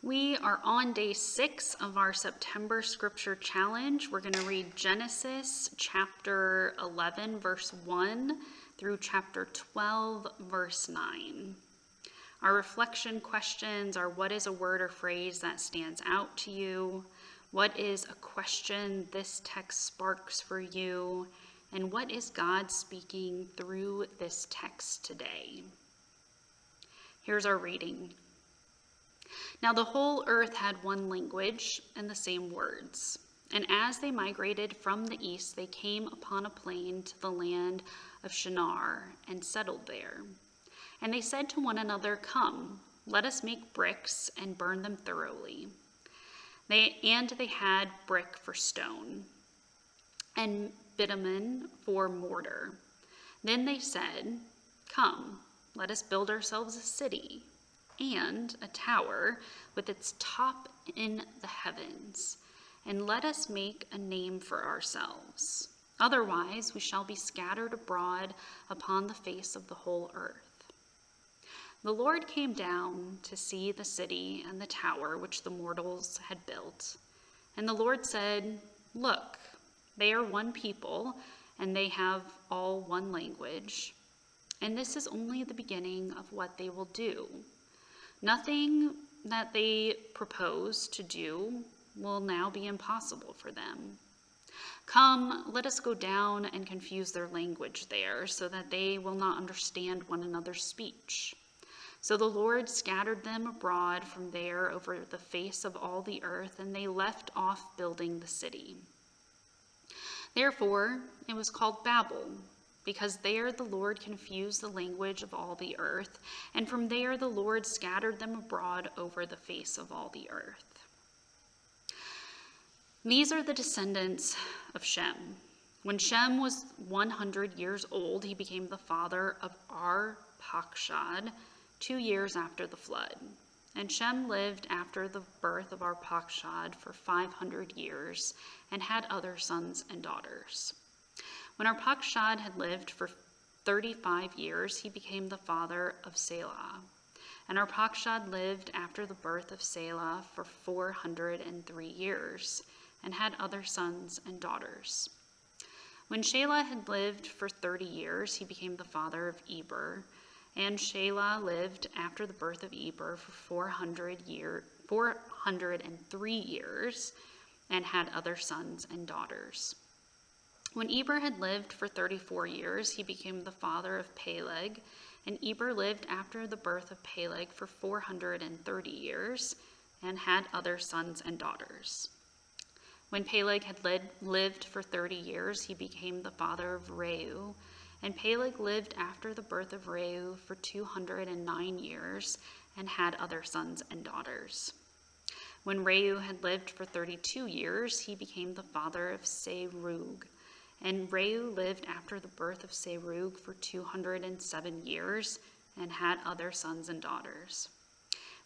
We are on day 6 of our September scripture challenge. We're going to read Genesis chapter 11, verse 1 through chapter 12, verse 9. Our reflection questions are: what is a word or phrase that stands out to you? What is a question this text sparks for you? And what is God speaking through this text today? Here's our reading. Now the whole earth had one language and the same words. And as they migrated from the east, they came upon a plain to the land of Shinar and settled there. And they said to one another, "Come, let us make bricks and burn them thoroughly." They had brick for stone and bitumen for mortar. Then they said, "Come, let us build ourselves a city and a tower with its top in the heavens, and let us make a name for ourselves. Otherwise we shall be scattered abroad upon the face of the whole earth." The Lord came down to see the city and the tower which the mortals had built. And the Lord said, "Look, they are one people, and they have all one language. And this is only the beginning of what they will do. Nothing that they propose to do will now be impossible for them. Come, let us go down and confuse their language there, so that they will not understand one another's speech." So the Lord scattered them abroad from there over the face of all the earth, and they left off building the city. Therefore it was called Babel, because there the Lord confused the language of all the earth, and from there the Lord scattered them abroad over the face of all the earth. These are the descendants of Shem. When Shem was 100 years old, he became the father of Arpachshad 2 years after the flood. And Shem lived after the birth of Arpachshad for 500 years and had other sons and daughters. When Arpachshad had lived for 35 years, he became the father of Selah. And Arpachshad lived after the birth of Selah for 403 years and had other sons and daughters. When Shelah had lived for 30 years, he became the father of Eber. And Shelah lived after the birth of Eber for 403 years and had other sons and daughters. When Eber had lived for 34 years, he became the father of Peleg. And Eber lived after the birth of Peleg for 430 years and had other sons and daughters. When Peleg had lived for 30 years, he became the father of Reu. And Peleg lived after the birth of Reu for 209 years and had other sons and daughters. When Reu had lived for 32 years, he became the father of Serug. And Reu lived after the birth of Serug for 207 years and had other sons and daughters.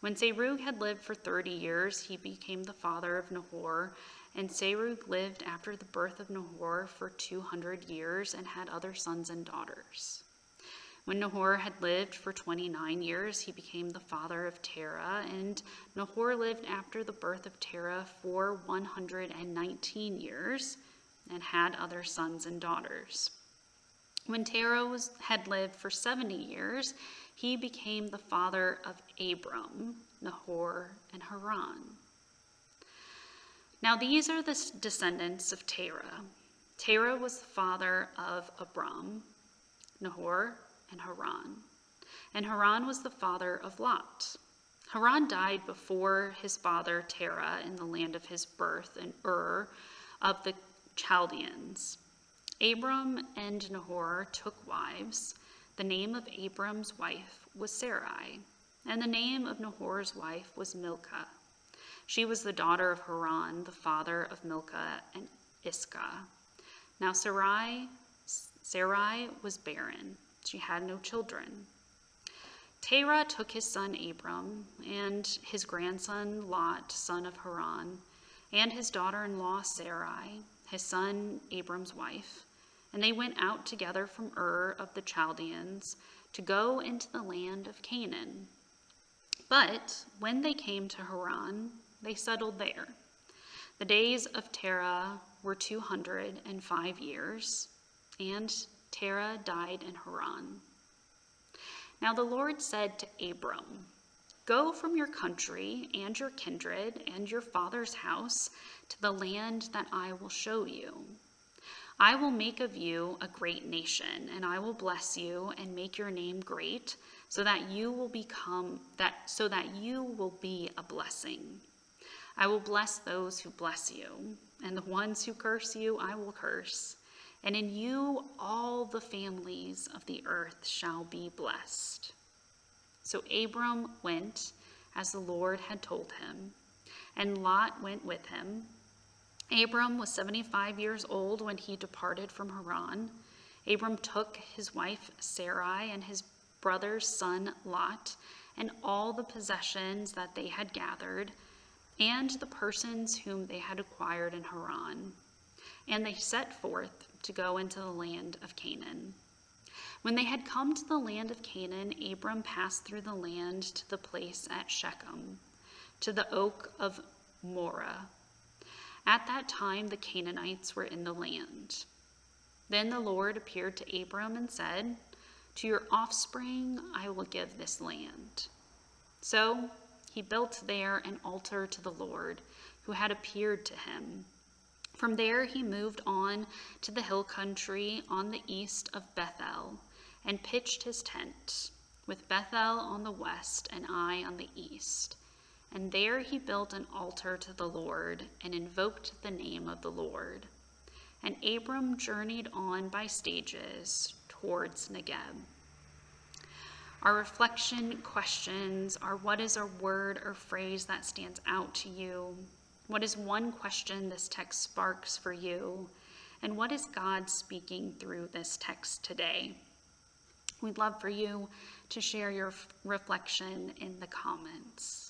When Serug had lived for 30 years, he became the father of Nahor. And Serug lived after the birth of Nahor for 200 years and had other sons and daughters. When Nahor had lived for 29 years, he became the father of Terah. And Nahor lived after the birth of Terah for 119 years and had other sons and daughters. When Terah had lived for 70 years, he became the father of Abram, Nahor, and Haran. Now these are the descendants of Terah. Terah was the father of Abram, Nahor, and Haran. And Haran was the father of Lot. Haran died before his father Terah in the land of his birth in Ur of the Chaldeans. Abram and Nahor took wives. The name of Abram's wife was Sarai, and the name of Nahor's wife was Milcah. She was the daughter of Haran, the father of Milcah and Iscah. Now Sarai was barren. She had no children. Terah took his son Abram and his grandson Lot, son of Haran, and his daughter-in-law Sarai, his son Abram's wife, and they went out together from Ur of the Chaldeans to go into the land of Canaan. But when they came to Haran, they settled there. The days of Terah were 205 years, and Terah died in Haran. Now the Lord said to Abram, "Go from your country and your kindred and your father's house to the land that I will show you. I will make of you a great nation, and I will bless you and make your name great, so that you will be a blessing. I will bless those who bless you, and the ones who curse you I will curse. And in you all the families of the earth shall be blessed." So Abram went as the Lord had told him, and Lot went with him. Abram was 75 years old when he departed from Haran. Abram took his wife Sarai and his brother's son Lot, and all the possessions that they had gathered, and the persons whom they had acquired in Haran. And they set forth to go into the land of Canaan. When they had come to the land of Canaan, Abram passed through the land to the place at Shechem, to the oak of Moreh. At that time the Canaanites were in the land. Then the Lord appeared to Abram and said, "To your offspring I will give this land." So he built there an altar to the Lord, who had appeared to him. From there he moved on to the hill country on the east of Bethel, and pitched his tent, with Bethel on the west and Ai on the east. And there he built an altar to the Lord, and invoked the name of the Lord. And Abram journeyed on by stages towards Negeb. Our reflection questions are: what is a word or phrase that stands out to you? What is one question this text sparks for you? And what is God speaking through this text today? We'd love for you to share your reflection in the comments.